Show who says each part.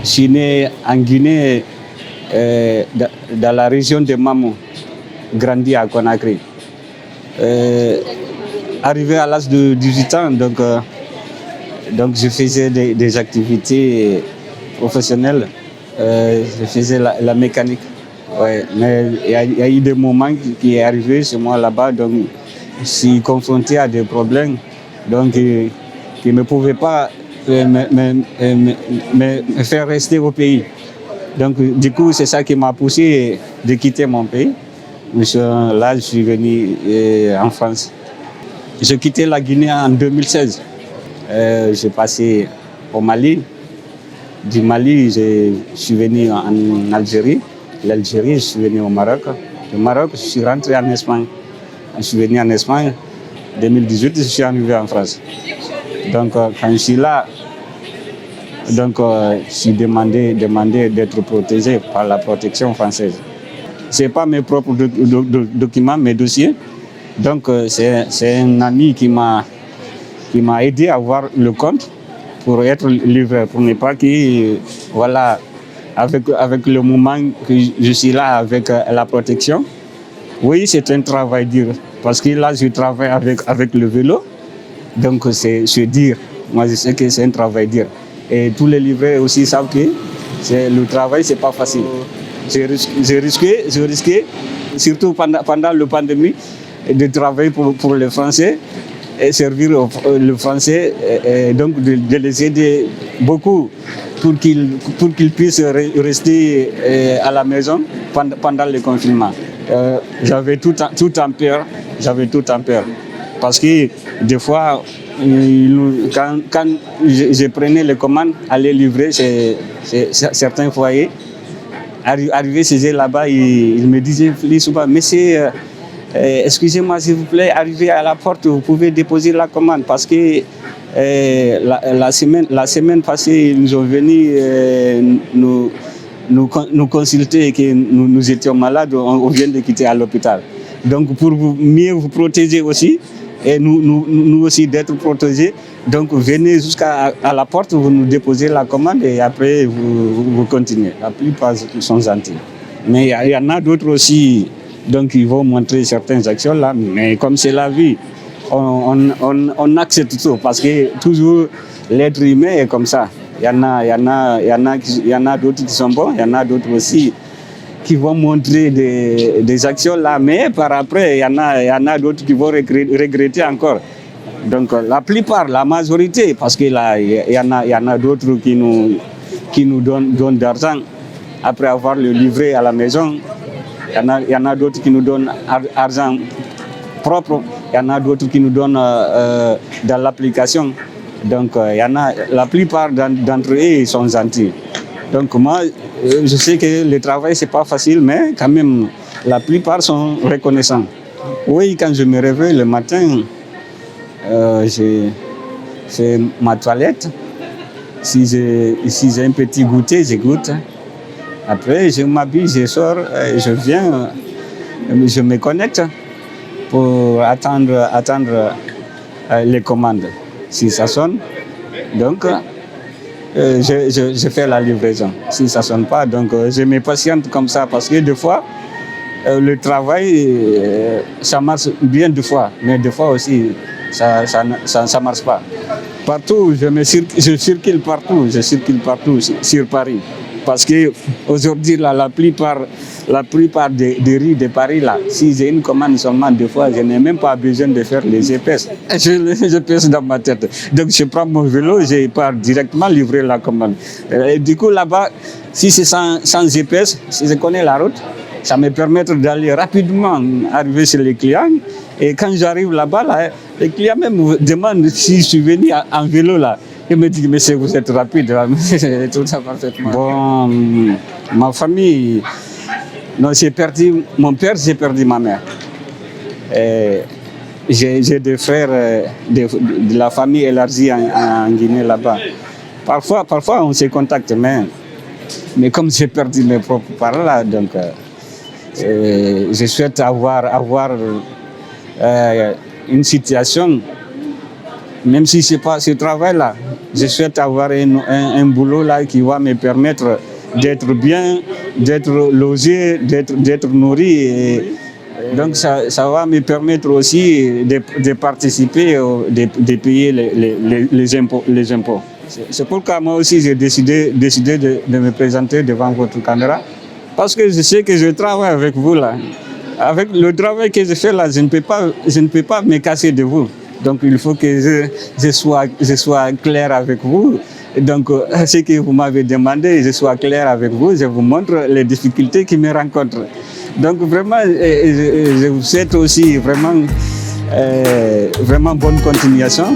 Speaker 1: Je suis né en Guinée, dans la région de Mamou, grandi à Conakry. Arrivé à l'âge de 18 ans, donc je faisais des activités professionnelles. Je faisais la mécanique. Ouais, mais il y a eu des moments qui est arrivé chez moi là-bas, donc je suis confronté à des problèmes donc, qui ne pouvaient pas me faire rester au pays. Donc du coup, c'est ça qui m'a poussé de quitter mon pays. Là, je suis venu en France. J'ai quitté la Guinée en 2016. J'ai passé au Mali. Du Mali, je suis venu en Algérie. L'Algérie, je suis venu au Maroc. Du Maroc, je suis rentré en Espagne. Je suis venu en Espagne. En 2018, je suis arrivé en France. Donc, quand je suis là, je suis demandé d'être protégé par la protection française. Ce n'est pas mes propres documents, mes dossiers. Donc, c'est un ami qui m'a aidé à avoir le compte pour être livré, pour ne pas que, voilà, avec le moment que je suis là avec la protection. Oui, c'est un travail dur, parce que là, je travaille avec le vélo, donc c'est dur. Moi, je sais que c'est un travail dur. Et tous les livreurs aussi savent que le travail, c'est pas facile. J'ai risqué, surtout pendant la pandémie, de travailler pour les Français et servir le Français, et donc de les aider beaucoup pour qu'ils puissent rester à la maison pendant le confinement. J'avais tout en peur, parce que des fois, quand je prenais les commandes, aller livrer chez certains foyers, arrivé chez eux là-bas, ils me disaient souvent, monsieur, excusez-moi s'il vous plaît, arrivez à la porte, vous pouvez déposer la commande, parce que la semaine passée, ils nous ont venus nous consulter que nous étions malades, on vient de quitter à l'hôpital. Donc pour mieux vous protéger aussi, et nous aussi d'être protégés, donc venez jusqu'à la porte, vous nous déposez la commande et après vous continuez. La plupart sont gentils. Mais il y en a d'autres aussi, donc ils vont montrer certaines actions là, mais comme c'est la vie, on accepte tout, parce que toujours l'être humain est comme ça. Il y en a d'autres qui sont bons, il y en a d'autres aussi qui vont montrer des actions là, mais par après, il y en a d'autres qui vont regretter encore. Donc la plupart, la majorité, parce que là, il y en a d'autres qui nous donnent d'argent après avoir le livré à la maison. Il y en a d'autres qui nous donnent argent propre, il y en a d'autres qui nous donnent dans l'application. Donc la plupart d'entre eux ils sont gentils. Donc moi, je sais que le travail, c'est pas facile, mais quand même, la plupart sont reconnaissants. Oui, quand je me réveille le matin, je fais ma toilette. Si j'ai un petit goûter, je goûte. Après, je m'habille, je sors, je viens, je me connecte pour attendre les commandes. Si ça sonne, donc je fais la livraison. Si ça ne sonne pas, donc je me patiente comme ça, parce que des fois, le travail, ça marche bien des fois, mais des fois aussi, ça ne marche pas. Partout, je circule partout sur Paris. Parce qu'aujourd'hui, la plupart des rues de Paris, là, si j'ai une commande seulement, des fois, je n'ai même pas besoin de faire les GPS. Je pèse dans ma tête. Donc, je prends mon vélo, je pars directement livrer la commande. Et du coup, là-bas, si c'est sans GPS, si je connais la route, ça me permet d'aller rapidement arriver chez les clients. Et quand j'arrive là-bas, là, les clients même me demandent si je suis venu en vélo là. Ils me disent, monsieur, vous êtes rapide. Tout ça parfaitement. Bon, ma famille, non, j'ai perdu mon père, j'ai perdu ma mère. J'ai des frères de la famille élargie en Guinée là-bas. Parfois, on se contacte, mais Mais comme j'ai perdu mes propres parents là, donc je souhaite avoir une situation, même si ce n'est pas ce travail-là, je souhaite avoir un boulot là qui va me permettre d'être bien, d'être logé, d'être nourri. Et donc ça va me permettre aussi de participer, de payer les impôts. C'est pourquoi moi aussi j'ai décidé de me présenter devant votre caméra. Parce que je sais que je travaille avec vous là. Avec le travail que je fais là, je ne peux pas me casser de vous. Donc il faut que je sois clair avec vous. Donc ce que vous m'avez demandé, je sois clair avec vous, je vous montre les difficultés qui me rencontrent. Donc vraiment, je vous souhaite aussi vraiment bonne continuation.